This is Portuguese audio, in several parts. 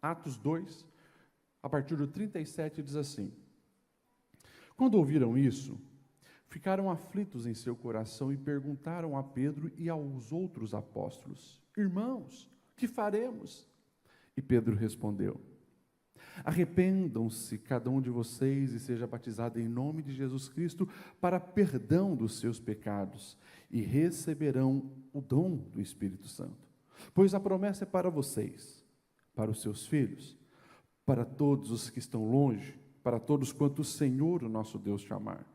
Atos 2, a partir do 37, diz assim: Quando ouviram isso, ficaram aflitos em seu coração e perguntaram a Pedro e aos outros apóstolos: Irmãos, que faremos? E Pedro respondeu: Arrependam-se cada um de vocês e seja batizado em nome de Jesus Cristo para perdão dos seus pecados e receberão o dom do Espírito Santo. Pois a promessa é para vocês, para os seus filhos, para todos os que estão longe, para todos quanto o Senhor, o nosso Deus, chamar.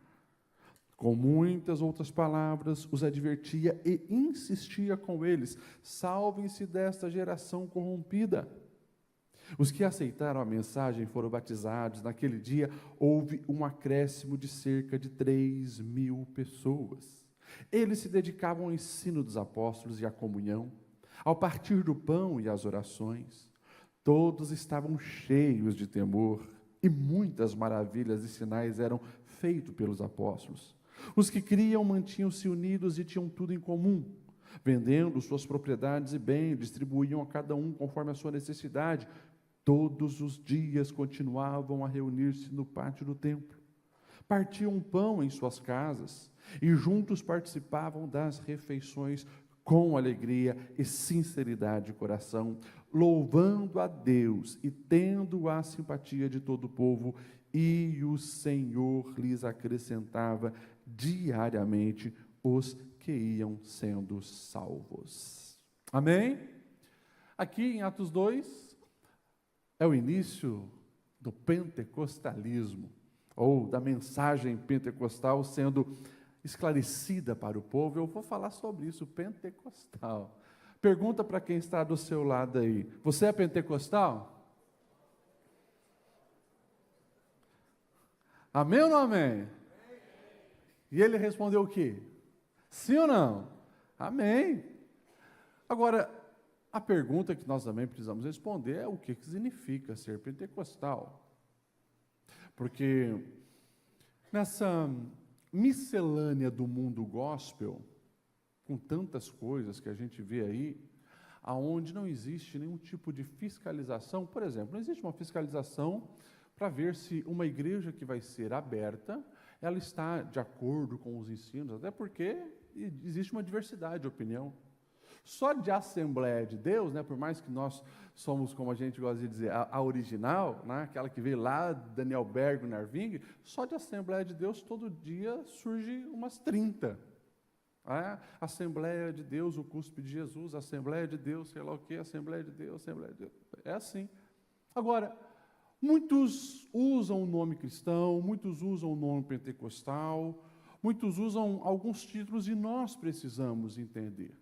Com muitas outras palavras, os advertia e insistia com eles: salvem-se desta geração corrompida. Os que aceitaram a mensagem foram batizados. Naquele dia, houve um acréscimo de cerca de 3.000 pessoas. Eles se dedicavam ao ensino dos apóstolos e à comunhão, ao partir do pão e às orações. Todos estavam cheios de temor, e muitas maravilhas e sinais eram feitos pelos apóstolos. Os que criam mantinham-se unidos e tinham tudo em comum. Vendendo suas propriedades e bens, distribuíam a cada um conforme a sua necessidade. Todos os dias continuavam a reunir-se no pátio do templo. Partiam pão em suas casas e juntos participavam das refeições com alegria e sinceridade de coração, louvando a Deus e tendo a simpatia de todo o povo, e o Senhor lhes acrescentava diariamente os que iam sendo salvos. Amém? Aqui em Atos 2, é o início do pentecostalismo, ou da mensagem pentecostal sendo esclarecida para o povo. Eu vou falar sobre isso, pentecostal. Pergunta para quem está do seu lado aí: você é pentecostal? Amém ou não amém? E ele respondeu o quê? Sim ou não? Amém. Agora, a pergunta que nós também precisamos responder é: o que significa ser pentecostal? Porque nessa miscelânea do mundo gospel, com tantas coisas que a gente vê aí, aonde não existe nenhum tipo de fiscalização. Por exemplo, não existe uma fiscalização para ver se uma igreja que vai ser aberta, ela está de acordo com os ensinos, até porque existe uma diversidade de opinião. Só de Assembleia de Deus, né, por mais que nós somos, como a gente gosta de dizer, a original, né, aquela que veio lá, Daniel Bergo, Narving, só de Assembleia de Deus, todo dia surge umas 30. Assembleia de Deus, o cúspide de Jesus, Assembleia de Deus, sei lá o quê, Assembleia de Deus, Assembleia de Deus. É assim. Agora, muitos usam o nome cristão, muitos usam o nome pentecostal, muitos usam alguns títulos, e nós precisamos entender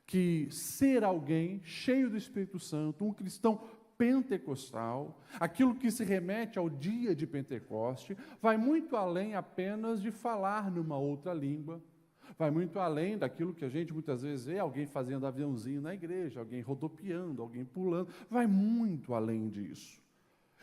que ser alguém cheio do Espírito Santo, um cristão pentecostal, aquilo que se remete ao dia de Pentecoste, vai muito além apenas de falar numa outra língua, vai muito além daquilo que a gente muitas vezes vê, alguém fazendo aviãozinho na igreja, alguém rodopiando, alguém pulando, vai muito além disso.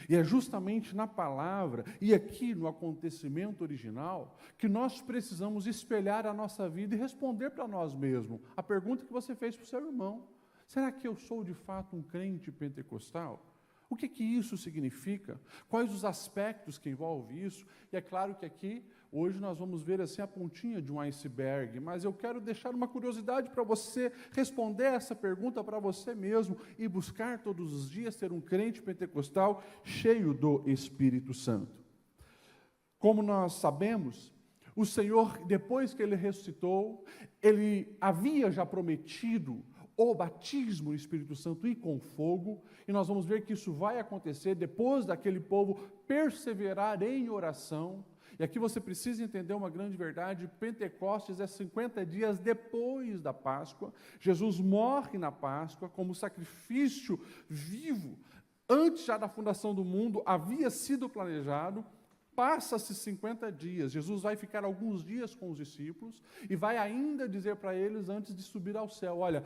E é justamente na palavra e aqui no acontecimento original que nós precisamos espelhar a nossa vida e responder para nós mesmos a pergunta que você fez para o seu irmão: será que eu sou de fato um crente pentecostal? O que isso significa? Quais os aspectos que envolvem isso? E é claro que aqui, hoje nós vamos ver assim a pontinha de um iceberg, mas eu quero deixar uma curiosidade para você responder essa pergunta para você mesmo e buscar todos os dias ser um crente pentecostal cheio do Espírito Santo. Como nós sabemos, o Senhor, depois que Ele ressuscitou, Ele havia já prometido o batismo no Espírito Santo e com fogo, e nós vamos ver que isso vai acontecer depois daquele povo perseverar em oração. E aqui você precisa entender uma grande verdade: Pentecostes é 50 dias depois da Páscoa. Jesus morre na Páscoa como sacrifício vivo. Antes já da fundação do mundo, havia sido planejado. Passa-se 50 dias, Jesus vai ficar alguns dias com os discípulos e vai ainda dizer para eles, antes de subir ao céu: olha,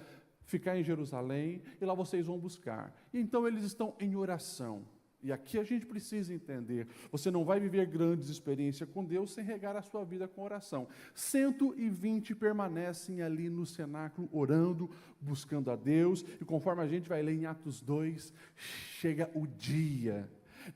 ficar em Jerusalém, e lá vocês vão buscar. E então eles estão em oração. E aqui a gente precisa entender, você não vai viver grandes experiências com Deus sem regar a sua vida com oração. 120 permanecem ali no cenáculo, orando, buscando a Deus, e conforme a gente vai ler em Atos 2, chega o dia.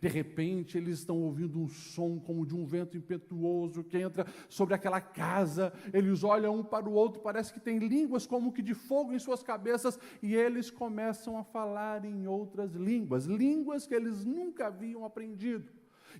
De repente, eles estão ouvindo um som como de um vento impetuoso que entra sobre aquela casa. Eles olham um para o outro, parece que tem línguas como que de fogo em suas cabeças, e eles começam a falar em outras línguas, línguas que eles nunca haviam aprendido.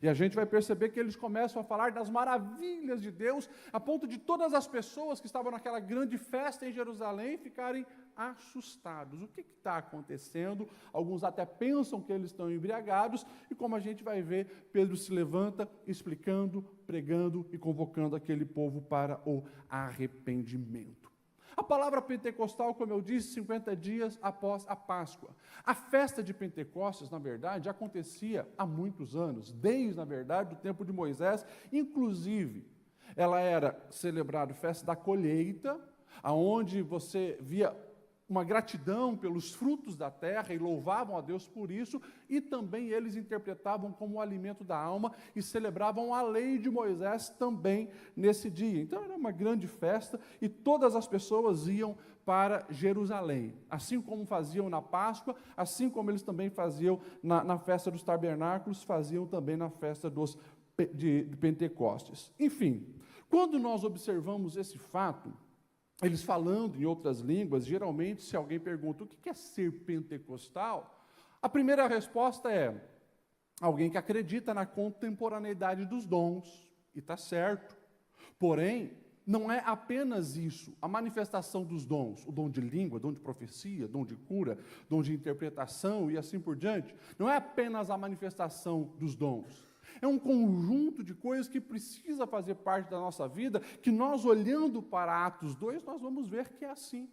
E a gente vai perceber que eles começam a falar das maravilhas de Deus, a ponto de todas as pessoas que estavam naquela grande festa em Jerusalém ficarem assustados. O que está acontecendo? Alguns até pensam que eles estão embriagados, e como a gente vai ver, Pedro se levanta, explicando, pregando e convocando aquele povo para o arrependimento. A palavra pentecostal, como eu disse, 50 dias após a Páscoa. A festa de Pentecostes, na verdade, acontecia há muitos anos, desde, na verdade, o tempo de Moisés. Inclusive, ela era celebrada festa da colheita, aonde você via uma gratidão pelos frutos da terra e louvavam a Deus por isso, e também eles interpretavam como o alimento da alma e celebravam a lei de Moisés também nesse dia. Então era uma grande festa e todas as pessoas iam para Jerusalém, assim como faziam na Páscoa, assim como eles também faziam na festa dos tabernáculos, faziam também na festa de Pentecostes. Enfim, quando nós observamos esse fato, eles falando em outras línguas, geralmente, se alguém pergunta o que é ser pentecostal, a primeira resposta é alguém que acredita na contemporaneidade dos dons, e está certo. Porém, não é apenas isso, a manifestação dos dons, o dom de língua, dom de profecia, dom de cura, dom de interpretação e assim por diante, não é apenas a manifestação dos dons. É um conjunto de coisas que precisa fazer parte da nossa vida, que nós, olhando para Atos 2, nós vamos ver que é assim.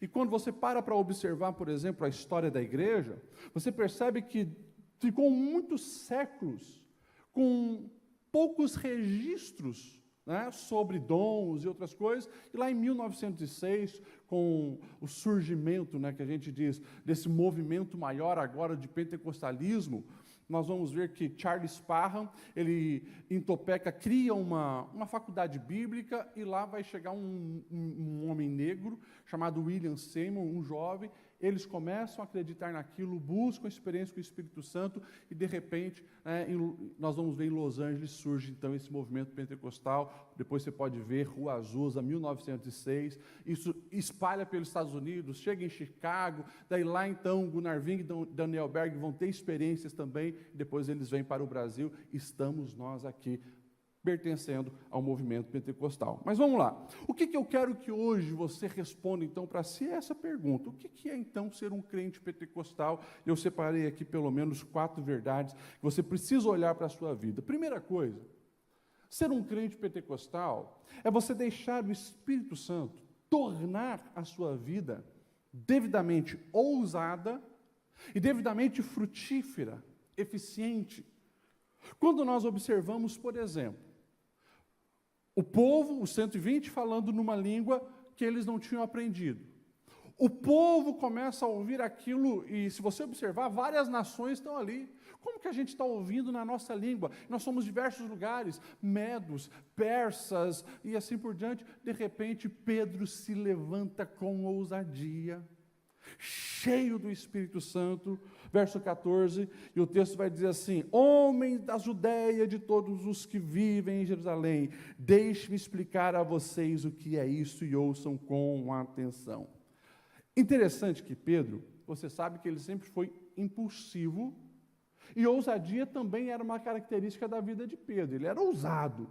E quando você para observar, por exemplo, a história da igreja, você percebe que ficou muitos séculos com poucos registros, né, sobre dons e outras coisas, e lá em 1906, com o surgimento, né, que a gente diz, desse movimento maior agora de pentecostalismo, nós vamos ver que Charles Parham, ele em Topeka cria uma faculdade bíblica, e lá vai chegar um homem negro chamado William Seymour, um jovem. Eles começam a acreditar naquilo, buscam experiência com o Espírito Santo, e de repente, nós vamos ver em Los Angeles surge então esse movimento pentecostal. Depois você pode ver Rua Azusa, 1906, isso espalha pelos Estados Unidos, chega em Chicago, daí lá então Gunnar Ving e Daniel Berg vão ter experiências também, depois eles vêm para o Brasil, estamos nós aqui pertencendo ao movimento pentecostal. Mas vamos lá, o que eu quero que hoje você responda então para si é essa pergunta: o que é então ser um crente pentecostal? Eu separei aqui pelo menos 4 verdades que você precisa olhar para a sua vida. Primeira coisa, ser um crente pentecostal é você deixar o Espírito Santo tornar a sua vida devidamente ousada e devidamente frutífera, eficiente. Quando nós observamos, por exemplo, o povo, os 120, falando numa língua que eles não tinham aprendido. O povo começa a ouvir aquilo, e se você observar, várias nações estão ali. Como que a gente está ouvindo na nossa língua? Nós somos diversos lugares, medos, persas e assim por diante. De repente, Pedro se levanta com ousadia, cheio do Espírito Santo, verso 14, e o texto vai dizer assim: homens da Judéia, de todos os que vivem em Jerusalém, deixe-me explicar a vocês o que é isso, e ouçam com atenção. Interessante que Pedro, você sabe que ele sempre foi impulsivo, e ousadia também era uma característica da vida de Pedro, ele era ousado.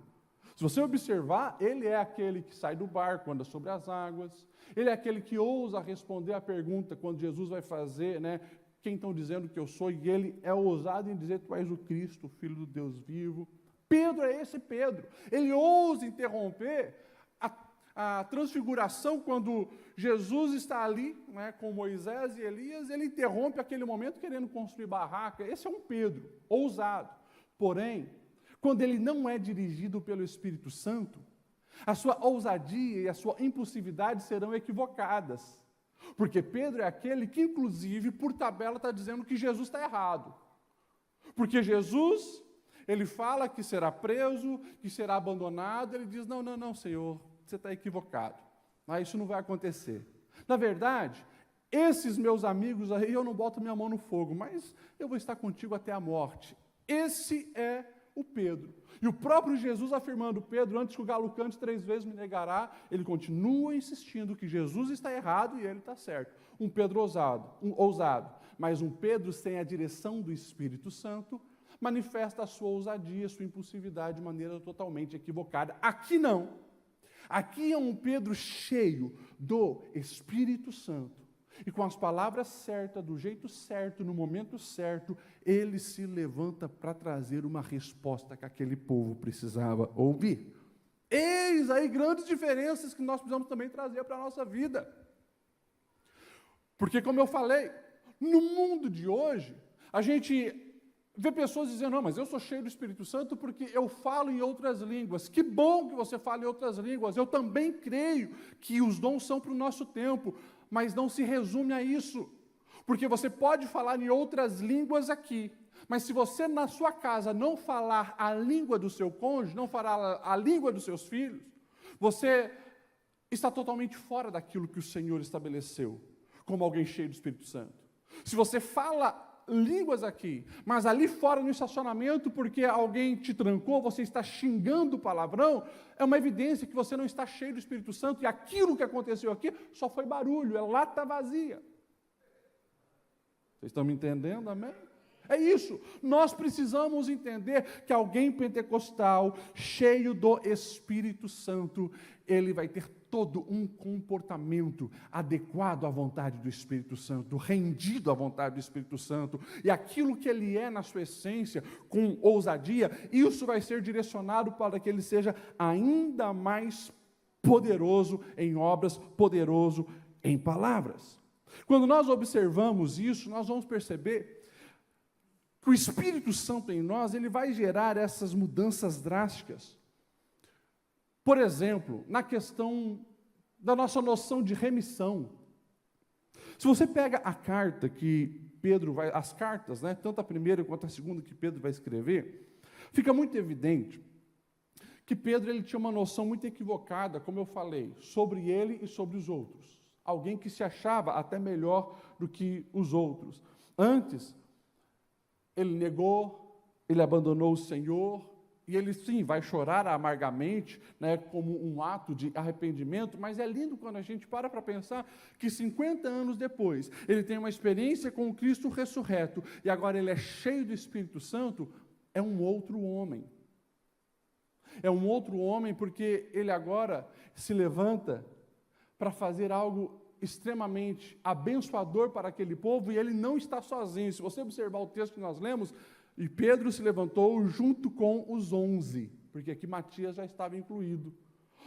Se você observar, ele é aquele que sai do barco, anda sobre as águas, ele é aquele que ousa responder a pergunta quando Jesus vai fazer, né, quem estão dizendo que eu sou, e ele é ousado em dizer: tu és o Cristo, o Filho do Deus vivo. Pedro é esse Pedro, ele ousa interromper a transfiguração, quando Jesus está ali, né, com Moisés e Elias, ele interrompe aquele momento querendo construir barraca. Esse é um Pedro, ousado. Porém, quando ele não é dirigido pelo Espírito Santo, a sua ousadia e a sua impulsividade serão equivocadas. Porque Pedro é aquele que, inclusive, por tabela, está dizendo que Jesus está errado. Porque Jesus, ele fala que será preso, que será abandonado, ele diz, não, não, não, Senhor, você está equivocado, mas isso não vai acontecer. Na verdade, esses meus amigos aí, eu não boto minha mão no fogo, mas eu vou estar contigo até a morte. Esse é o Pedro. E o próprio Jesus afirmando, Pedro, antes que o galo cante 3 vezes me negará, ele continua insistindo que Jesus está errado e ele está certo. Um Pedro ousado, mas um Pedro sem a direção do Espírito Santo, manifesta a sua ousadia, a sua impulsividade de maneira totalmente equivocada. Aqui não. Aqui é um Pedro cheio do Espírito Santo. E com as palavras certas, do jeito certo, no momento certo, ele se levanta para trazer uma resposta que aquele povo precisava ouvir. Eis aí grandes diferenças que nós precisamos também trazer para a nossa vida. Porque, como eu falei, no mundo de hoje, a gente vê pessoas dizendo, não, mas eu sou cheio do Espírito Santo porque eu falo em outras línguas. Que bom que você fala em outras línguas. Eu também creio que os dons são para o nosso tempo, mas não se resume a isso. Porque você pode falar em outras línguas aqui, mas se você na sua casa não falar a língua do seu cônjuge, não falar a língua dos seus filhos, você está totalmente fora daquilo que o Senhor estabeleceu, como alguém cheio do Espírito Santo. Se você fala línguas aqui, mas ali fora no estacionamento, porque alguém te trancou, você está xingando palavrão, é uma evidência que você não está cheio do Espírito Santo, e aquilo que aconteceu aqui só foi barulho, é lata vazia. Vocês estão me entendendo, amém? É isso, nós precisamos entender que alguém pentecostal, cheio do Espírito Santo, ele vai ter todo um comportamento adequado à vontade do Espírito Santo, rendido à vontade do Espírito Santo, e aquilo que ele é na sua essência, com ousadia, isso vai ser direcionado para que ele seja ainda mais poderoso em obras, poderoso em palavras. Quando nós observamos isso, nós vamos perceber que o Espírito Santo em nós, ele vai gerar essas mudanças drásticas. Por exemplo, na questão da nossa noção de remissão. Se você pega a carta que Pedro vai, as cartas, né, tanto a primeira quanto a segunda que Pedro vai escrever, fica muito evidente que Pedro ele tinha uma noção muito equivocada, como eu falei, sobre ele e sobre os outros. Alguém que se achava até melhor do que os outros. Antes, ele negou, ele abandonou o Senhor, e ele sim, vai chorar amargamente, né, como um ato de arrependimento, mas é lindo quando a gente para pensar que 50 anos depois, ele tem uma experiência com o Cristo ressurreto, e agora ele é cheio do Espírito Santo, é um outro homem. É um outro homem porque ele agora se levanta para fazer algo extremamente abençoador para aquele povo, e ele não está sozinho. Se você observar o texto que nós lemos, e Pedro se levantou junto com os 11, porque aqui Matias já estava incluído.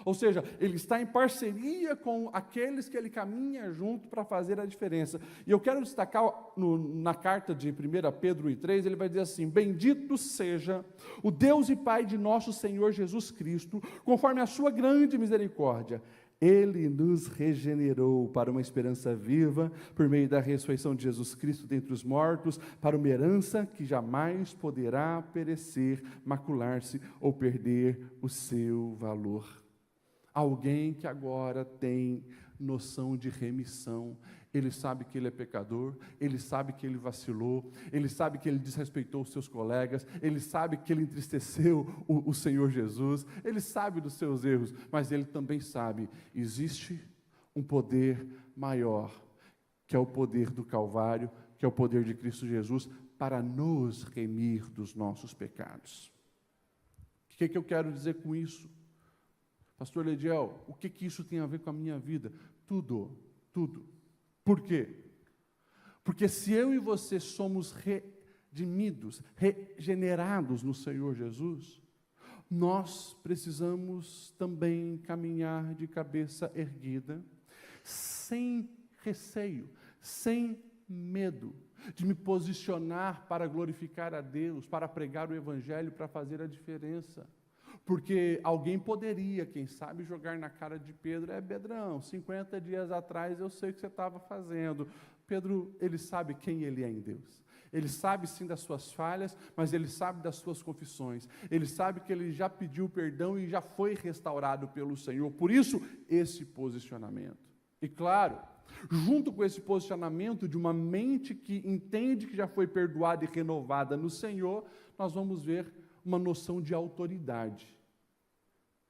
Ou seja, ele está em parceria com aqueles que ele caminha junto para fazer a diferença. E eu quero destacar na carta de 1 Pedro 3, ele vai dizer assim, bendito seja o Deus e Pai de nosso Senhor Jesus Cristo, conforme a sua grande misericórdia. Ele nos regenerou para uma esperança viva, por meio da ressurreição de Jesus Cristo dentre os mortos, para uma herança que jamais poderá perecer, macular-se ou perder o seu valor. Alguém que agora tem noção de remissão, ele sabe que ele é pecador, ele sabe que ele vacilou, ele sabe que ele desrespeitou os seus colegas, ele sabe que ele entristeceu o Senhor Jesus, ele sabe dos seus erros, mas ele também sabe, existe um poder maior, que é o poder do Calvário, que é o poder de Cristo Jesus, para nos remir dos nossos pecados. O que eu quero dizer com isso? Pastor Lediel, o que isso tem a ver com a minha vida? Tudo. Por quê? Porque se eu e você somos redimidos, regenerados no Senhor Jesus, nós precisamos também caminhar de cabeça erguida, sem receio, sem medo, de me posicionar para glorificar a Deus, para pregar o Evangelho, para fazer a diferença. Porque alguém poderia, quem sabe, jogar na cara de Pedro, Pedrão, 50 dias atrás eu sei o que você estava fazendo. Pedro, ele sabe quem ele é em Deus. Ele sabe sim das suas falhas, mas ele sabe das suas confissões. Ele sabe que ele já pediu perdão e já foi restaurado pelo Senhor. Por isso, esse posicionamento. E claro, junto com esse posicionamento de uma mente que entende que já foi perdoada e renovada no Senhor, nós vamos ver uma noção de autoridade.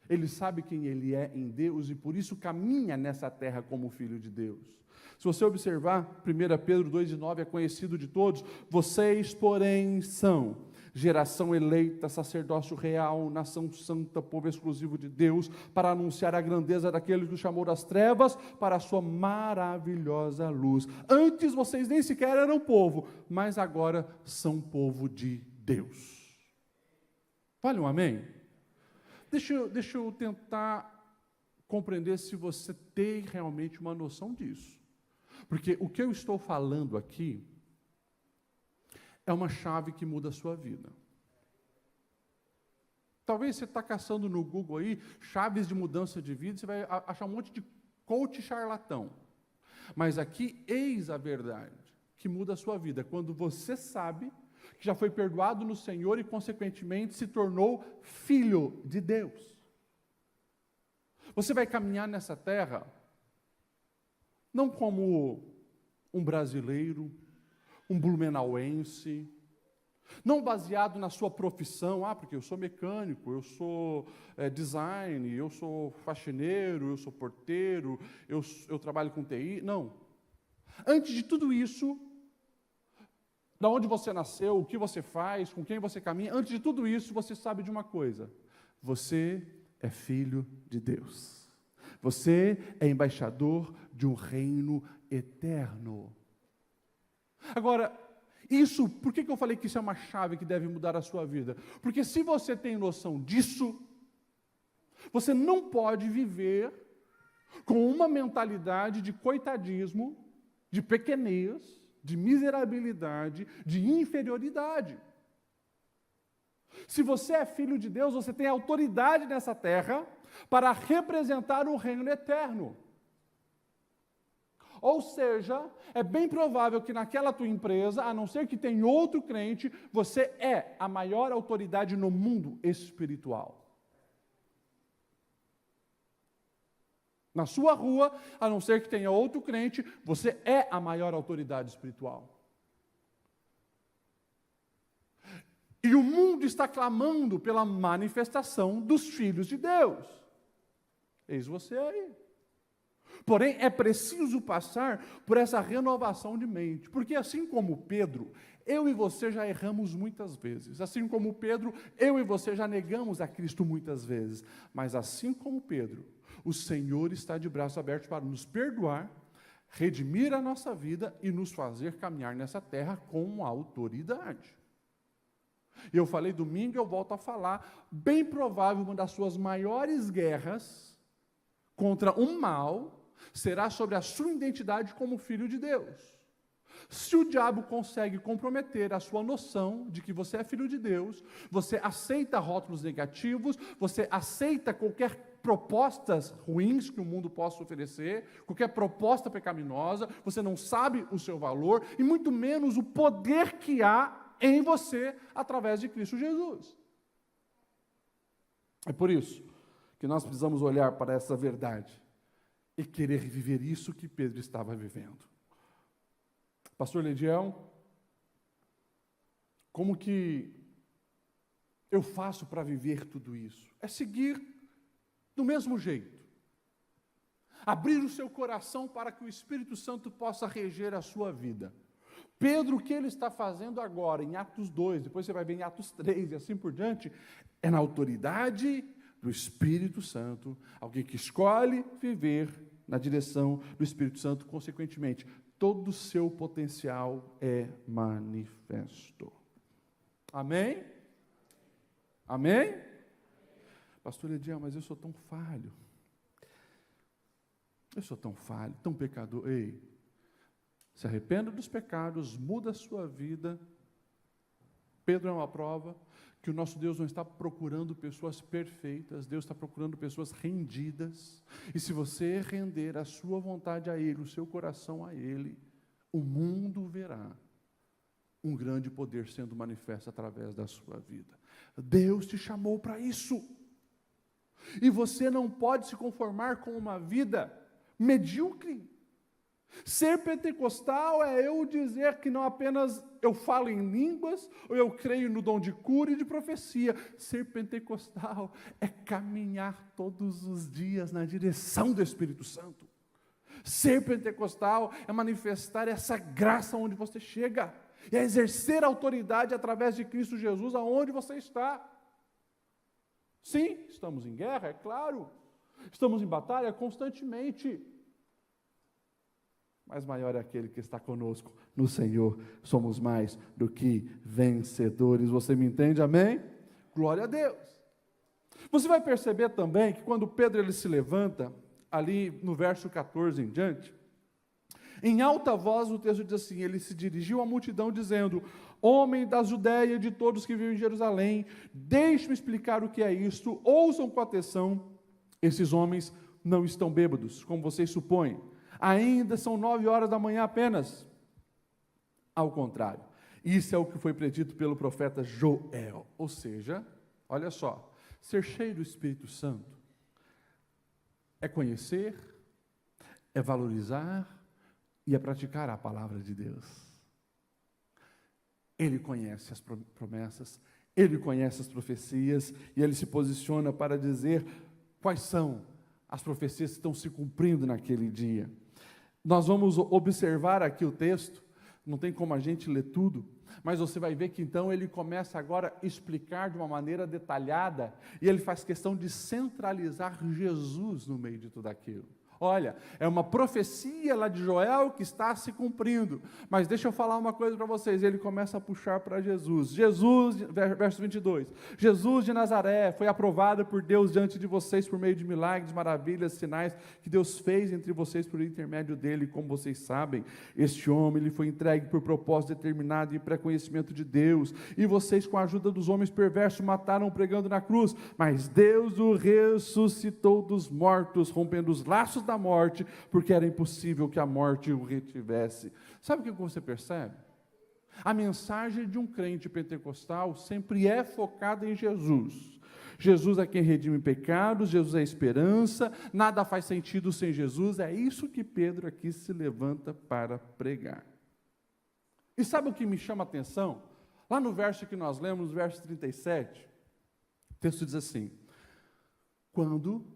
Ele sabe quem ele é em Deus e por isso caminha nessa terra como filho de Deus. Se você observar, 1 Pedro 2,9 é conhecido de todos. Vocês, porém, são geração eleita, sacerdócio real, nação santa, povo exclusivo de Deus, para anunciar a grandeza daquele que os chamou das trevas para a sua maravilhosa luz. Antes vocês nem sequer eram povo, mas agora são povo de Deus. Vale um amém? Deixa eu tentar compreender se você tem realmente uma noção disso. Porque o que eu estou falando aqui é uma chave que muda a sua vida. Talvez você está caçando no Google aí, chaves de mudança de vida, você vai achar um monte de coach charlatão. Mas aqui, eis a verdade que muda a sua vida. Quando você sabe que já foi perdoado no Senhor e, consequentemente, se tornou filho de Deus. Você vai caminhar nessa terra não como um brasileiro, um blumenauense, não baseado na sua profissão, porque eu sou mecânico, eu sou design, eu sou faxineiro, eu sou porteiro, eu trabalho com TI, não. Antes de tudo isso, da onde você nasceu, o que você faz, com quem você caminha, antes de tudo isso, você sabe de uma coisa: você é filho de Deus. Você é embaixador de um reino eterno. Agora, por que eu falei que isso é uma chave que deve mudar a sua vida? Porque se você tem noção disso, você não pode viver com uma mentalidade de coitadismo, de pequenez, de miserabilidade, de inferioridade. Se você é filho de Deus, você tem autoridade nessa terra para representar o reino eterno. Ou seja, é bem provável que naquela tua empresa, a não ser que tenha outro crente, você é a maior autoridade no mundo espiritual. Na sua rua, a não ser que tenha outro crente, você é a maior autoridade espiritual. E o mundo está clamando pela manifestação dos filhos de Deus. Eis você aí. Porém, é preciso passar por essa renovação de mente, porque assim como Pedro, eu e você já erramos muitas vezes. Assim como Pedro, eu e você já negamos a Cristo muitas vezes. Mas assim como Pedro, o Senhor está de braços abertos para nos perdoar, redimir a nossa vida e nos fazer caminhar nessa terra com autoridade. E eu falei domingo, eu volto a falar, bem provável uma das suas maiores guerras contra o mal será sobre a sua identidade como filho de Deus. Se o diabo consegue comprometer a sua noção de que você é filho de Deus, você aceita rótulos negativos, você aceita qualquer propostas ruins que o mundo possa oferecer, qualquer proposta pecaminosa, você não sabe o seu valor e muito menos o poder que há em você através de Cristo Jesus. É por isso que nós precisamos olhar para essa verdade e querer viver isso que Pedro estava vivendo. Pastor Lediel, como que eu faço para viver tudo isso? É seguir do mesmo jeito. Abrir o seu coração para que o Espírito Santo possa reger a sua vida. Pedro, o que ele está fazendo agora, em Atos 2, depois você vai ver em Atos 3 e assim por diante, é na autoridade do Espírito Santo, alguém que escolhe viver na direção do Espírito Santo, consequentemente, todo o seu potencial é manifesto. Amém? Amém? Pastor Ediel, mas eu sou tão falho. Eu sou tão falho, tão pecador. Ei, se arrependa dos pecados, muda a sua vida. Pedro é uma prova que o nosso Deus não está procurando pessoas perfeitas, Deus está procurando pessoas rendidas. E se você render a sua vontade a Ele, o seu coração a Ele, o mundo verá um grande poder sendo manifesto através da sua vida. Deus te chamou para isso. E você não pode se conformar com uma vida medíocre. Ser pentecostal é eu dizer que não apenas eu falo em línguas, ou eu creio no dom de cura e de profecia. Ser pentecostal é caminhar todos os dias na direção do Espírito Santo. Ser pentecostal é manifestar essa graça onde você chega, e é exercer autoridade através de Cristo Jesus aonde você está. Sim, estamos em guerra, é claro. Estamos em batalha constantemente. Mas maior é aquele que está conosco. No Senhor somos mais do que vencedores. Você me entende? Amém? Glória a Deus. Você vai perceber também que quando Pedro ele se levanta, ali no verso 14 em diante, em alta voz o texto diz assim, ele se dirigiu à multidão dizendo: homem da Judéia e de todos que vivem em Jerusalém, deixe-me explicar o que é isto, ouçam com atenção, esses homens não estão bêbados, como vocês supõem. Ainda são 9 horas da manhã apenas. Ao contrário, isso é o que foi predito pelo profeta Joel. Ou seja, olha só, ser cheio do Espírito Santo é conhecer, é valorizar e é praticar a palavra de Deus. Ele conhece as promessas, ele conhece as profecias e ele se posiciona para dizer quais são as profecias que estão se cumprindo naquele dia. Nós vamos observar aqui o texto, não tem como a gente ler tudo, mas você vai ver que então ele começa agora a explicar de uma maneira detalhada, e ele faz questão de centralizar Jesus no meio de tudo aquilo. Olha, é uma profecia lá de Joel que está se cumprindo, mas deixa eu falar uma coisa para vocês, ele começa a puxar para Jesus. Jesus, verso 22, Jesus de Nazaré foi aprovado por Deus diante de vocês por meio de milagres, maravilhas, sinais que Deus fez entre vocês por intermédio dele, como vocês sabem, este homem ele foi entregue por propósito determinado e pré-conhecimento de Deus, e vocês com a ajuda dos homens perversos mataram pregando na cruz, mas Deus o ressuscitou dos mortos, rompendo os laços da morte, porque era impossível que a morte o retivesse. Sabe o que você percebe? A mensagem de um crente pentecostal sempre é focada em Jesus. Jesus é quem redime pecados, Jesus é a esperança, nada faz sentido sem Jesus, é isso que Pedro aqui se levanta para pregar. E sabe o que me chama a atenção? Lá no verso que nós lemos, no verso 37, o texto diz assim: quando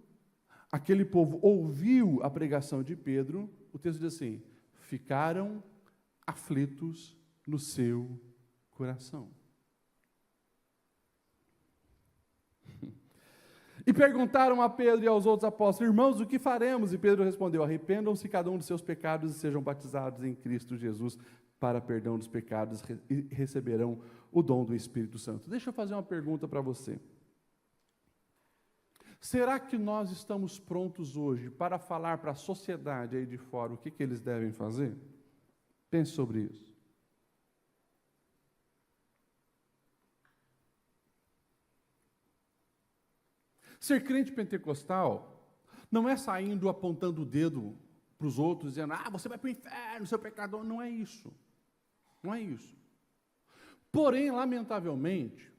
aquele povo ouviu a pregação de Pedro, o texto diz assim, ficaram aflitos no seu coração. E perguntaram a Pedro e aos outros apóstolos: irmãos, o que faremos? E Pedro respondeu: arrependam-se cada um dos seus pecados e sejam batizados em Cristo Jesus para perdão dos pecados e receberão o dom do Espírito Santo. Deixa eu fazer uma pergunta para você. Será que nós estamos prontos hoje para falar para a sociedade aí de fora o que eles devem fazer? Pense sobre isso. Ser crente pentecostal não é saindo apontando o dedo para os outros, dizendo: você vai para o inferno, seu pecador. Não é isso. Não é isso. Porém, lamentavelmente,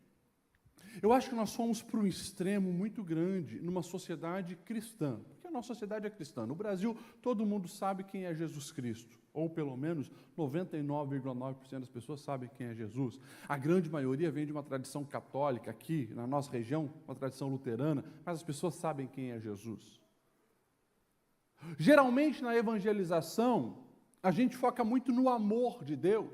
eu acho que nós fomos para um extremo muito grande numa sociedade cristã, porque a nossa sociedade é cristã. No Brasil, todo mundo sabe quem é Jesus Cristo, ou pelo menos 99,9% das pessoas sabem quem é Jesus. A grande maioria vem de uma tradição católica aqui, na nossa região, uma tradição luterana, mas as pessoas sabem quem é Jesus. Geralmente, na evangelização, a gente foca muito no amor de Deus.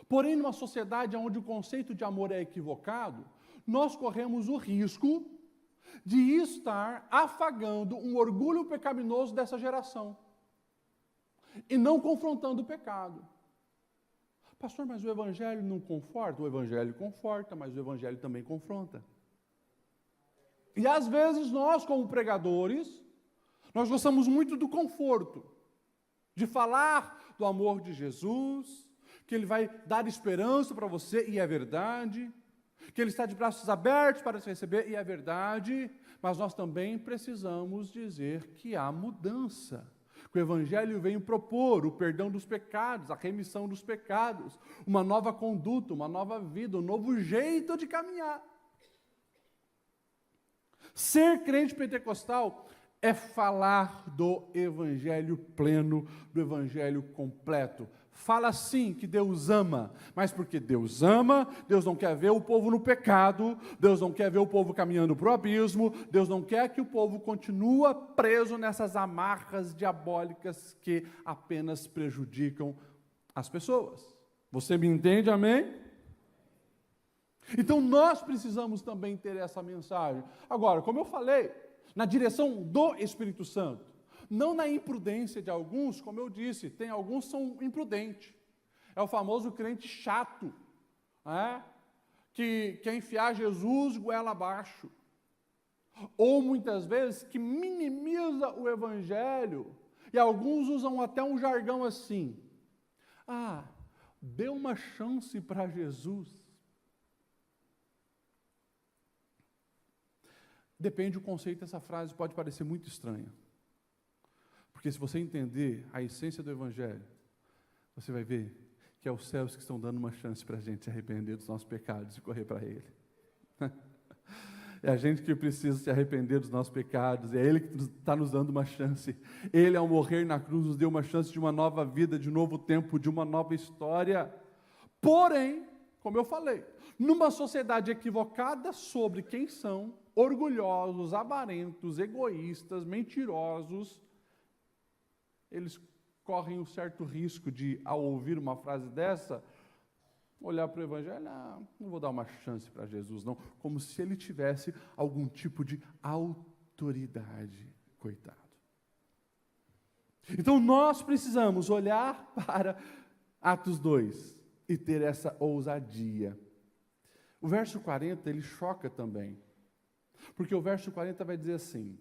Porém, numa sociedade onde o conceito de amor é equivocado, nós corremos o risco de estar afagando um orgulho pecaminoso dessa geração e não confrontando o pecado. Pastor, mas o Evangelho não conforta? O Evangelho conforta, mas o Evangelho também confronta. E às vezes nós, como pregadores, nós gostamos muito do conforto, de falar do amor de Jesus, que Ele vai dar esperança para você, e é verdade, que Ele está de braços abertos para te receber, e é verdade, mas nós também precisamos dizer que há mudança. que o Evangelho vem propor o perdão dos pecados, a remissão dos pecados, uma nova conduta, uma nova vida, um novo jeito de caminhar. Ser crente pentecostal é falar do Evangelho pleno, do Evangelho completo. Fala sim que Deus ama, mas porque Deus ama, Deus não quer ver o povo no pecado, Deus não quer ver o povo caminhando para o abismo, Deus não quer que o povo continue preso nessas amarras diabólicas que apenas prejudicam as pessoas. Você me entende, amém? Então nós precisamos também ter essa mensagem. Agora, como eu falei, na direção do Espírito Santo. Não na imprudência de alguns, como eu disse, tem alguns que são imprudentes. É o famoso crente chato, que quer enfiar Jesus goela abaixo. Ou muitas vezes que minimiza o Evangelho, e alguns usam até um jargão assim: dê uma chance para Jesus. Depende do conceito dessa frase, pode parecer muito estranha. Porque se você entender a essência do Evangelho, você vai ver que é os céus que estão dando uma chance para a gente se arrepender dos nossos pecados e correr para Ele. É a gente que precisa se arrepender dos nossos pecados, é Ele que está nos dando uma chance. Ele, ao morrer na cruz, nos deu uma chance de uma nova vida, de um novo tempo, de uma nova história. Porém, como eu falei, numa sociedade equivocada sobre quem são, orgulhosos, avarentos, egoístas, mentirosos, eles correm um certo risco de, ao ouvir uma frase dessa, olhar para o Evangelho: não vou dar uma chance para Jesus, não, como se ele tivesse algum tipo de autoridade, coitado. Então nós precisamos olhar para Atos 2 e ter essa ousadia. O verso 40, ele choca também, porque o verso 40 vai dizer assim: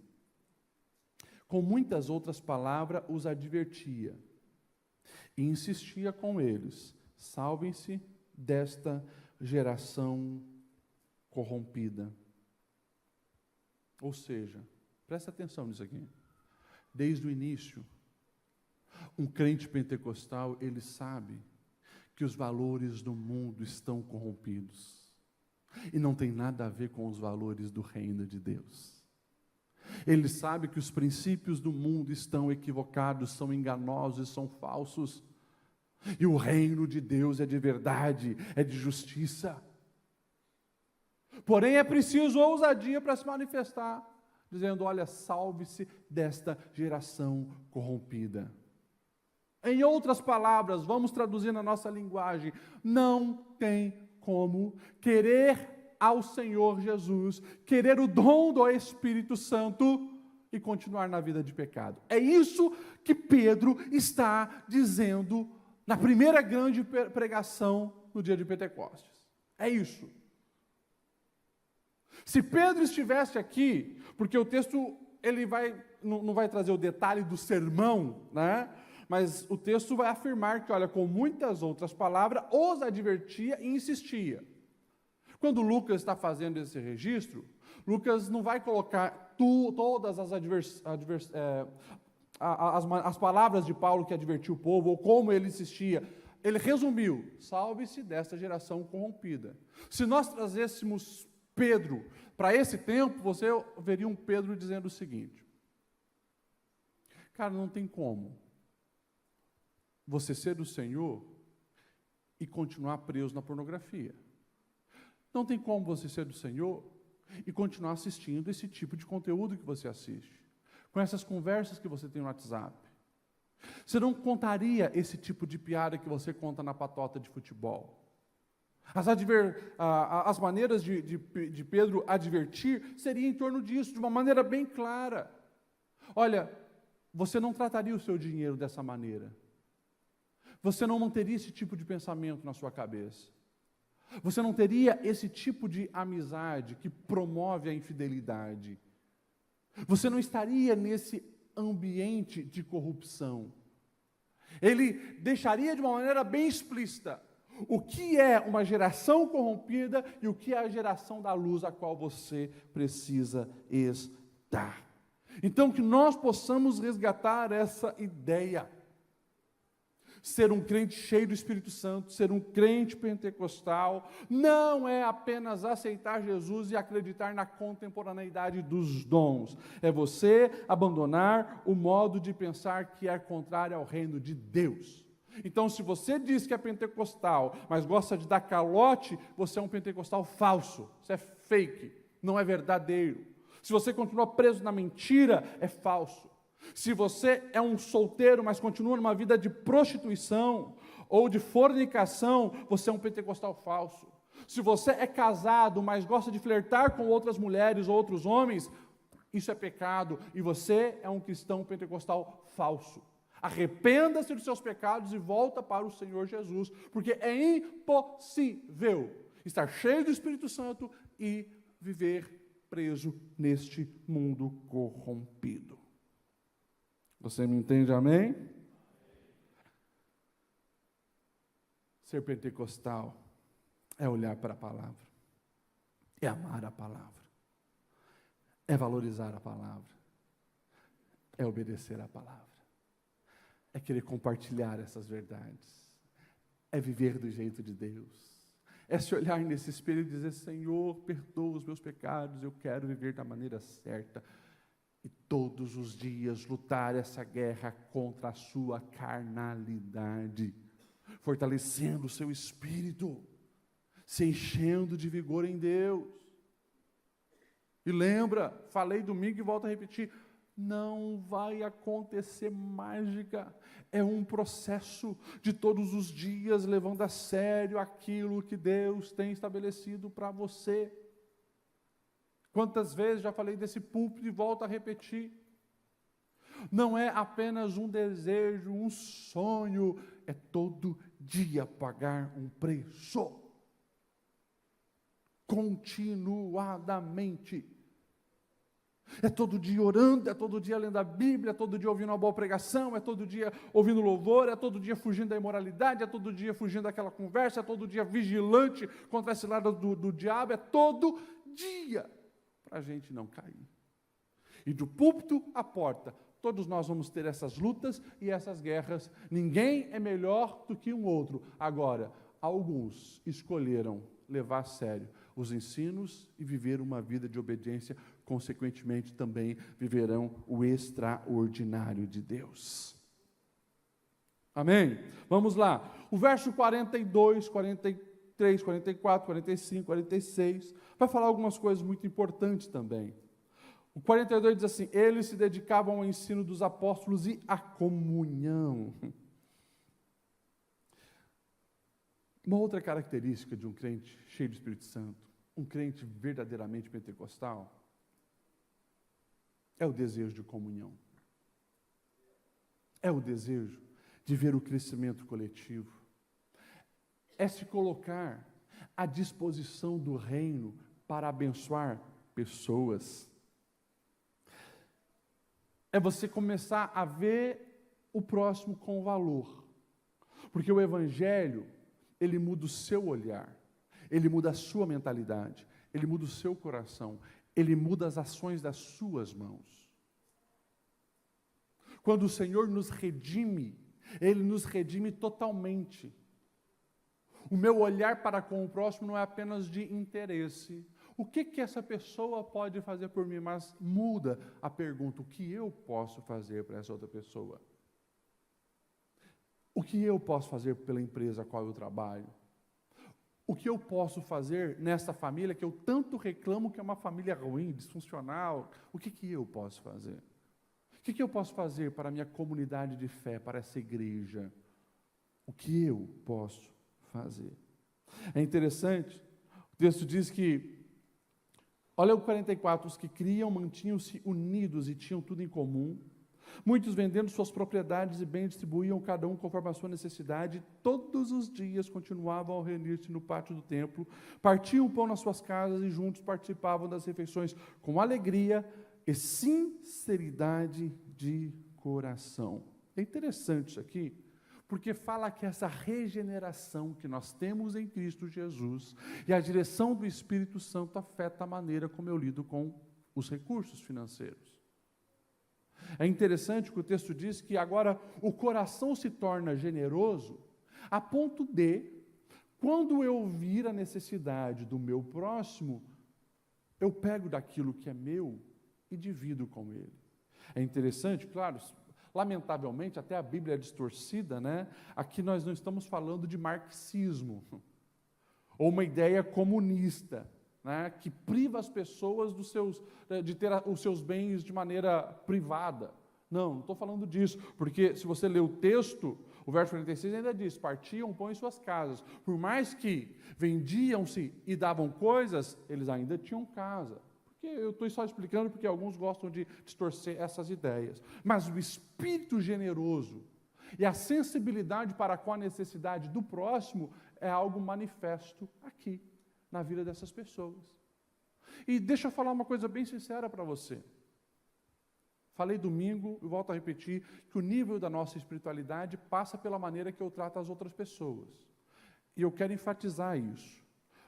com muitas outras palavras os advertia e insistia com eles: salvem-se desta geração corrompida. Ou seja, presta atenção nisso aqui. Desde o início, um crente pentecostal, ele sabe que os valores do mundo estão corrompidos. E não tem nada a ver com os valores do reino de Deus. Ele sabe que os princípios do mundo estão equivocados, são enganosos e são falsos. E o reino de Deus é de verdade, é de justiça. Porém, é preciso ousadia para se manifestar, dizendo: olha, salve-se desta geração corrompida. Em outras palavras, vamos traduzir na nossa linguagem: não tem como querer ao Senhor Jesus, querer o dom do Espírito Santo e continuar na vida de pecado. É isso que Pedro está dizendo na primeira grande pregação no dia de Pentecostes. É isso. Se Pedro estivesse aqui, porque o texto ele não vai trazer o detalhe do sermão, mas o texto vai afirmar que, olha, com muitas outras palavras, os advertia e insistia. Quando Lucas está fazendo esse registro, Lucas não vai colocar todas as palavras de Paulo que advertiu o povo, ou como ele insistia. Ele resumiu: salve-se desta geração corrompida. Se nós trazêssemos Pedro para esse tempo, você veria um Pedro dizendo o seguinte: cara, não tem como você ser do Senhor e continuar preso na pornografia. Não tem como você ser do Senhor e continuar assistindo esse tipo de conteúdo que você assiste, com essas conversas que você tem no WhatsApp. Você não contaria esse tipo de piada que você conta na patota de futebol. As maneiras de Pedro advertir seria em torno disso, de uma maneira bem clara. Olha, você não trataria o seu dinheiro dessa maneira. Você não manteria esse tipo de pensamento na sua cabeça. Você não teria esse tipo de amizade que promove a infidelidade. Você não estaria nesse ambiente de corrupção. Ele deixaria de uma maneira bem explícita o que é uma geração corrompida e o que é a geração da luz a qual você precisa estar. Então, que nós possamos resgatar essa ideia. Ser um crente cheio do Espírito Santo, ser um crente pentecostal, não é apenas aceitar Jesus e acreditar na contemporaneidade dos dons. É você abandonar o modo de pensar que é contrário ao reino de Deus. Então, se você diz que é pentecostal, mas gosta de dar calote, você é um pentecostal falso. Você é fake, não é verdadeiro. Se você continua preso na mentira, é falso. Se você é um solteiro, mas continua numa vida de prostituição ou de fornicação, você é um pentecostal falso. Se você é casado, mas gosta de flertar com outras mulheres ou outros homens, isso é pecado e você é um cristão pentecostal falso. Arrependa-se dos seus pecados e volta para o Senhor Jesus, porque é impossível estar cheio do Espírito Santo e viver preso neste mundo corrompido. Você me entende, amém? Ser pentecostal é olhar para a palavra, é amar a palavra, é valorizar a palavra, é obedecer a palavra, é querer compartilhar essas verdades, é viver do jeito de Deus, é se olhar nesse espelho e dizer: Senhor, perdoa os meus pecados, eu quero viver da maneira certa. E todos os dias lutar essa guerra contra a sua carnalidade, fortalecendo o seu espírito, se enchendo de vigor em Deus. E lembra, falei domingo e volto a repetir, não vai acontecer mágica, é um processo de todos os dias, levando a sério aquilo que Deus tem estabelecido para você. Quantas vezes já falei desse púlpito e volto a repetir. Não é apenas um desejo, um sonho, é todo dia pagar um preço. Continuadamente. É todo dia orando, é todo dia lendo a Bíblia, é todo dia ouvindo uma boa pregação, é todo dia ouvindo louvor, é todo dia fugindo da imoralidade, é todo dia fugindo daquela conversa, é todo dia vigilante contra esse lado do diabo, é todo dia. Para a gente não cair. E do púlpito à porta, todos nós vamos ter essas lutas e essas guerras. Ninguém é melhor do que um outro. Agora, alguns escolheram levar a sério os ensinos e viver uma vida de obediência, consequentemente também viverão o extraordinário de Deus. Amém? Vamos lá. O verso 42, 43, 44, 45, 46, vai falar algumas coisas muito importantes também. O 42 diz assim: eles se dedicavam ao ensino dos apóstolos e à comunhão. Uma outra característica de um crente cheio do Espírito Santo, um crente verdadeiramente pentecostal, é o desejo de comunhão. É o desejo de ver o crescimento coletivo. É se colocar à disposição do reino para abençoar pessoas. É você começar a ver o próximo com valor. Porque o Evangelho, ele muda o seu olhar, ele muda a sua mentalidade, ele muda o seu coração, ele muda as ações das suas mãos. Quando o Senhor nos redime, Ele nos redime totalmente. O meu olhar para com o próximo não é apenas de interesse. O que essa pessoa pode fazer por mim? Mas muda a pergunta: o que eu posso fazer para essa outra pessoa? O que eu posso fazer pela empresa a qual eu trabalho? O que eu posso fazer nessa família que eu tanto reclamo que é uma família ruim, disfuncional? O que eu posso fazer? O que eu posso fazer para a minha comunidade de fé, para essa igreja? O que eu posso fazer? É interessante, o texto diz que, olha o 44, os que criam mantinham-se unidos e tinham tudo em comum. Muitos vendendo suas propriedades e bens distribuíam cada um conforme a sua necessidade. Todos os dias continuavam a reunir-se no pátio do templo, partiam o pão nas suas casas e juntos participavam das refeições com alegria e sinceridade de coração. É interessante isso aqui, porque fala que essa regeneração que nós temos em Cristo Jesus e a direção do Espírito Santo afeta a maneira como eu lido com os recursos financeiros. É interessante que o texto diz que agora o coração se torna generoso a ponto de, quando eu vir a necessidade do meu próximo, eu pego daquilo que é meu e divido com ele. É interessante, claro, lamentavelmente, até a Bíblia é distorcida, né? Aqui nós não estamos falando de marxismo, ou uma ideia comunista, né? Que priva as pessoas de ter os seus bens de maneira privada. Não estou falando disso, porque se você ler o texto, o verso 46 ainda diz, partiam pão em suas casas. Por mais que vendiam-se e davam coisas, eles ainda tinham casa. Porque eu estou só explicando porque alguns gostam de distorcer essas ideias. Mas o espírito generoso e a sensibilidade para com a necessidade do próximo é algo manifesto aqui, na vida dessas pessoas. E deixa eu falar uma coisa bem sincera para você. Falei domingo, e volto a repetir, que o nível da nossa espiritualidade passa pela maneira que eu trato as outras pessoas. E eu quero enfatizar isso.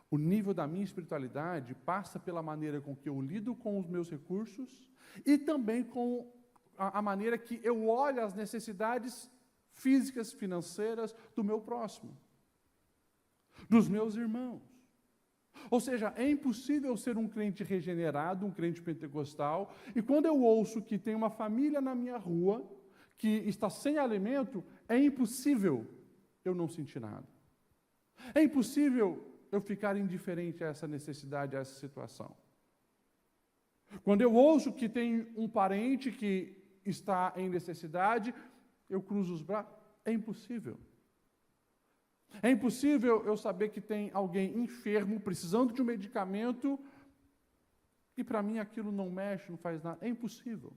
O nível da minha espiritualidade passa pela maneira com que eu lido com os meus recursos e também com a maneira que eu olho as necessidades físicas, financeiras do meu próximo, dos meus irmãos. Ou seja, é impossível ser um crente regenerado, um crente pentecostal, e quando eu ouço que tem uma família na minha rua que está sem alimento, é impossível eu não sentir nada. É impossível eu ficar indiferente a essa necessidade, a essa situação. Quando eu ouço que tem um parente que está em necessidade, eu cruzo os braços. É impossível. É impossível eu saber que tem alguém enfermo, precisando de um medicamento, e para mim aquilo não mexe, não faz nada. É impossível.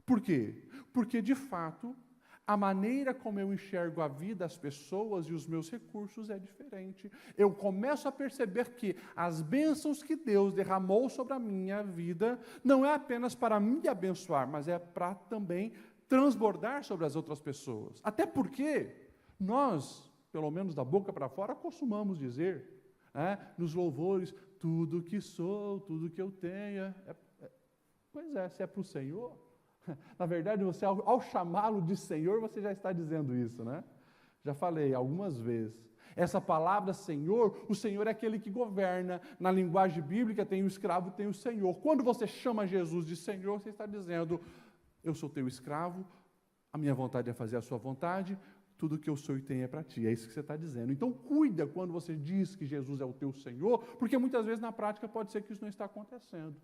Por quê? Porque, de fato, a maneira como eu enxergo a vida, as pessoas e os meus recursos é diferente. Eu começo a perceber que as bênçãos que Deus derramou sobre a minha vida não é apenas para me abençoar, mas é para também transbordar sobre as outras pessoas. Até porque nós, pelo menos da boca para fora, costumamos dizer, nos louvores, tudo que sou, tudo que eu tenho. Pois é, se é para o Senhor. Na verdade, você, ao chamá-lo de Senhor, você já está dizendo isso, né? Já falei algumas vezes. Essa palavra Senhor, o Senhor é aquele que governa. Na linguagem bíblica tem o escravo, tem o Senhor. Quando você chama Jesus de Senhor, você está dizendo, eu sou teu escravo, a minha vontade é fazer a sua vontade, tudo que eu sou e tenho é para ti. É isso que você está dizendo. Então, cuida quando você diz que Jesus é o teu Senhor, porque muitas vezes na prática pode ser que isso não está acontecendo.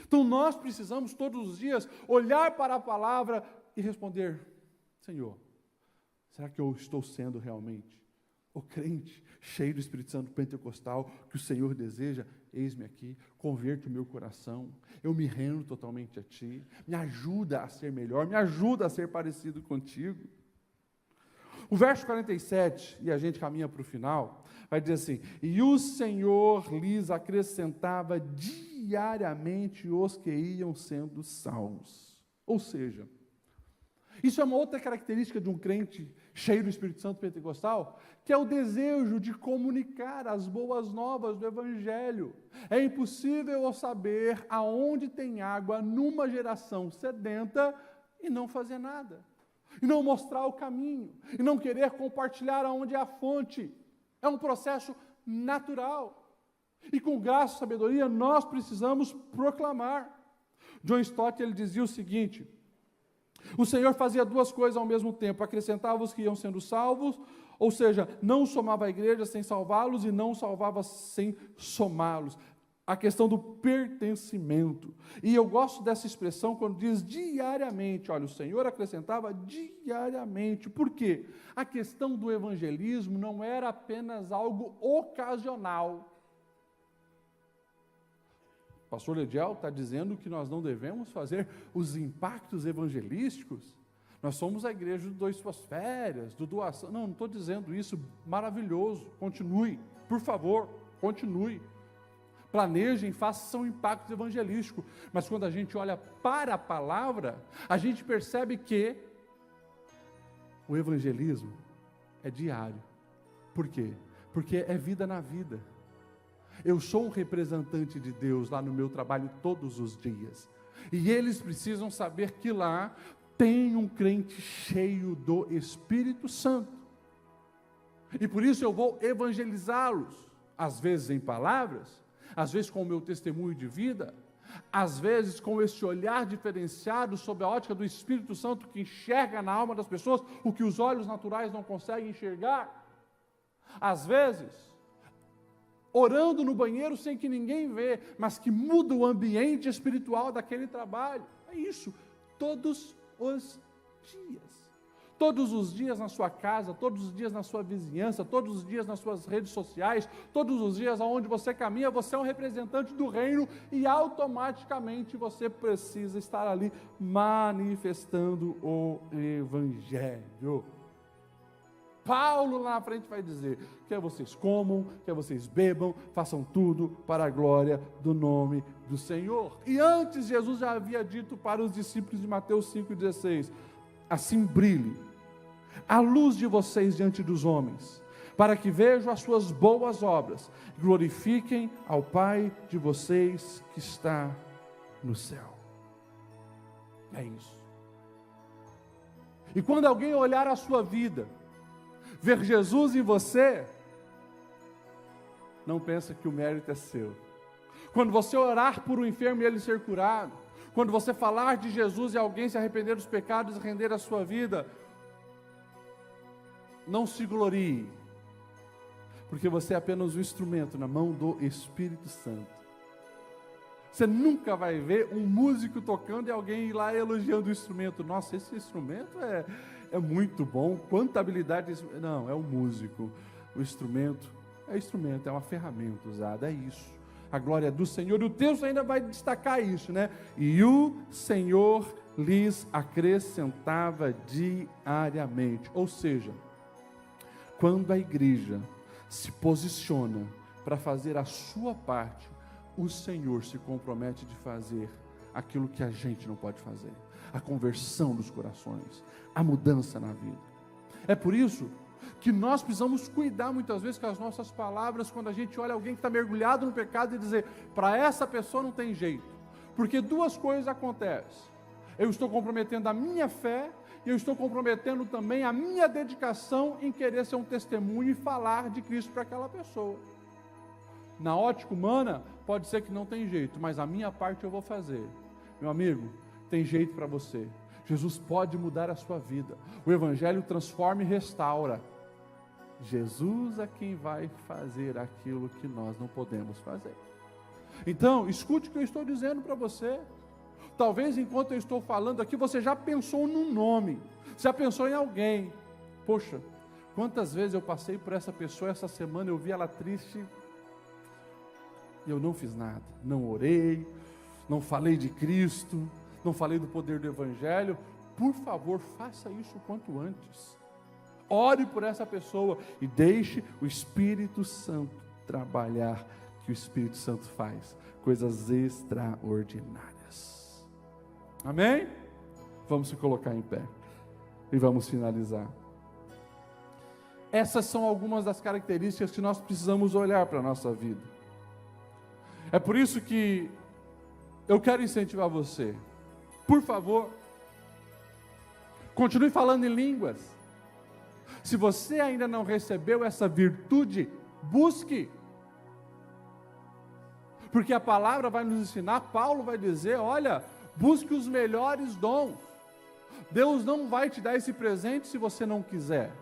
Então, nós precisamos todos os dias olhar para a palavra e responder, Senhor, será que eu estou sendo realmente o crente cheio do Espírito Santo pentecostal que o Senhor deseja? Eis-me aqui, converte o meu coração, eu me rendo totalmente a ti, me ajuda a ser melhor, me ajuda a ser parecido contigo. O verso 47, e a gente caminha para o final, vai dizer assim, e o Senhor lhes acrescentava diariamente os que iam sendo salvos. Ou seja, isso é uma outra característica de um crente cheio do Espírito Santo pentecostal, que é o desejo de comunicar as boas novas do Evangelho. É impossível eu saber aonde tem água numa geração sedenta e não fazer nada, e não mostrar o caminho, e não querer compartilhar aonde é a fonte. É um processo natural. E com graça e sabedoria, nós precisamos proclamar. John Stott, ele dizia o seguinte, o Senhor fazia duas coisas ao mesmo tempo, acrescentava os que iam sendo salvos, ou seja, não somava a igreja sem salvá-los e não salvava sem somá-los. A questão do pertencimento. E eu gosto dessa expressão quando diz diariamente. Olha, o Senhor acrescentava diariamente. Por quê? A questão do evangelismo não era apenas algo ocasional. O pastor Lediel está dizendo que nós não devemos fazer os impactos evangelísticos. Nós somos a igreja do suas férias, do doação. Não estou dizendo isso. Maravilhoso. Continue. Por favor, continue. Planejem, façam impactos evangelísticos. Mas quando a gente olha para a palavra, a gente percebe que o evangelismo é diário. Por quê? Porque é vida na vida. Eu sou um representante de Deus lá no meu trabalho todos os dias. E eles precisam saber que lá tem um crente cheio do Espírito Santo. E por isso eu vou evangelizá-los, às vezes em palavras, às vezes com o meu testemunho de vida, às vezes com esse olhar diferenciado sob a ótica do Espírito Santo que enxerga na alma das pessoas o que os olhos naturais não conseguem enxergar. Às vezes, orando no banheiro sem que ninguém vê, mas que muda o ambiente espiritual daquele trabalho. É isso, todos os dias. Todos os dias na sua casa, todos os dias na sua vizinhança, todos os dias nas suas redes sociais, todos os dias aonde você caminha, você é um representante do reino e automaticamente você precisa estar ali manifestando o Evangelho. Paulo lá na frente vai dizer, quer vocês comam, quer vocês bebam, façam tudo para a glória do nome do Senhor. E antes Jesus já havia dito para os discípulos de Mateus 5,16, assim brilhe a luz de vocês diante dos homens, para que vejam as suas boas obras, glorifiquem ao Pai de vocês que está no céu. É isso. E quando alguém olhar a sua vida, ver Jesus em você, não pensa que o mérito é seu. Quando você orar por um enfermo e ele ser curado, quando você falar de Jesus e alguém se arrepender dos pecados e render a sua vida, não se glorie, porque você é apenas um instrumento na mão do Espírito Santo. Você nunca vai ver um músico tocando e alguém ir lá elogiando o instrumento. Nossa, esse instrumento é muito bom, quanta habilidade. Não, é o músico. O instrumento é uma ferramenta usada, é isso. A glória do Senhor. E o texto ainda vai destacar isso, né? E o Senhor lhes acrescentava diariamente. Ou seja, quando a igreja se posiciona para fazer a sua parte, o Senhor se compromete de fazer aquilo que a gente não pode fazer. A conversão dos corações, a mudança na vida. É por isso que nós precisamos cuidar muitas vezes com as nossas palavras, quando a gente olha alguém que está mergulhado no pecado e dizer, para essa pessoa não tem jeito. Porque duas coisas acontecem. Eu estou comprometendo a minha fé, e eu estou comprometendo também a minha dedicação em querer ser um testemunho e falar de Cristo para aquela pessoa. Na ótica humana, pode ser que não tem jeito, mas a minha parte eu vou fazer. Meu amigo, tem jeito para você. Jesus pode mudar a sua vida. O Evangelho transforma e restaura. Jesus é quem vai fazer aquilo que nós não podemos fazer. Então, escute o que eu estou dizendo para você. Talvez enquanto eu estou falando aqui, você já pensou num nome, já pensou em alguém. Poxa, quantas vezes eu passei por essa pessoa essa semana, eu vi ela triste, e eu não fiz nada, não orei, não falei de Cristo, não falei do poder do Evangelho. Por favor, faça isso o quanto antes. Ore por essa pessoa e deixe o Espírito Santo trabalhar, que o Espírito Santo faz coisas extraordinárias. Amém? Vamos se colocar em pé e vamos finalizar. Essas são algumas das características que nós precisamos olhar para a nossa vida. É por isso que eu quero incentivar você. Por favor, continue falando em línguas. Se você ainda não recebeu essa virtude, busque. Porque a palavra vai nos ensinar, Paulo vai dizer, olha, busque os melhores dons. Deus não vai te dar esse presente se você não quiser.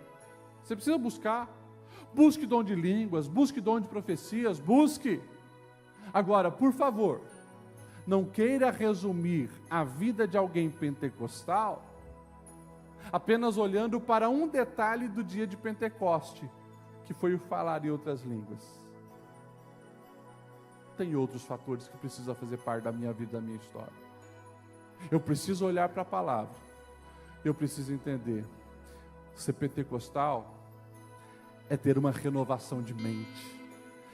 Você precisa buscar. Busque dom de línguas, busque dom de profecias, busque. Agora, por favor, não queira resumir a vida de alguém pentecostal apenas olhando para um detalhe do dia de Pentecoste, que foi o falar em outras línguas. Tem outros fatores que precisam fazer parte da minha vida, da minha história. Eu preciso olhar para a palavra. Eu preciso entender. Ser pentecostal é ter uma renovação de mente.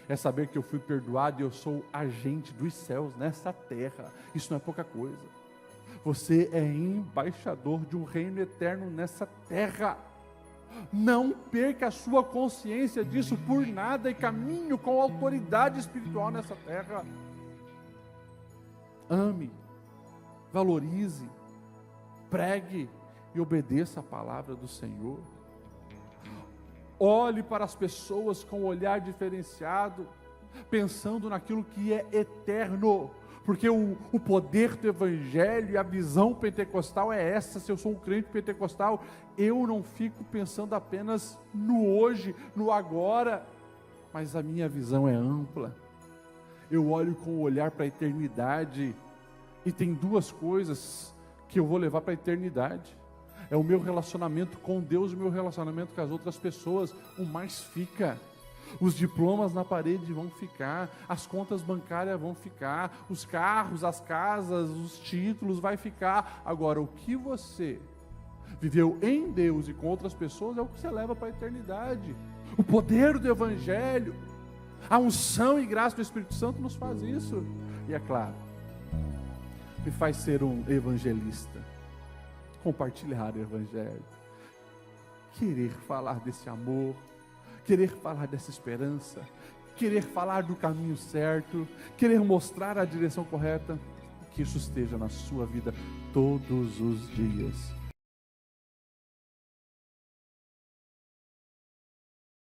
É saber que eu fui perdoado e eu sou agente dos céus nessa terra. Isso não é pouca coisa. Você é embaixador de um reino eterno nessa terra. Não perca a sua consciência disso por nada e caminhe com autoridade espiritual nessa terra. Ame. valorize, pregue e obedeça a palavra do Senhor. Olhe para as pessoas com um olhar diferenciado, pensando naquilo que é eterno, porque o poder do Evangelho e a visão pentecostal é essa. Se eu sou um crente pentecostal, eu não fico pensando apenas no hoje, no agora, mas a minha visão é ampla. Eu olho com o olhar para a eternidade, e tem duas coisas que eu vou levar para a eternidade: é o meu relacionamento com Deus e o meu relacionamento com as outras pessoas. O mais fica. Os diplomas na parede vão ficar, as contas bancárias vão ficar, os carros, as casas, os títulos vai ficar. Agora, o que você viveu em Deus e com outras pessoas é o que você leva para a eternidade. O poder do Evangelho, a unção e graça do Espírito Santo nos faz isso. E é claro, me faz ser um evangelista, compartilhar o Evangelho, querer falar desse amor, querer falar dessa esperança, querer falar do caminho certo, querer mostrar a direção correta. Que isso esteja na sua vida todos os dias.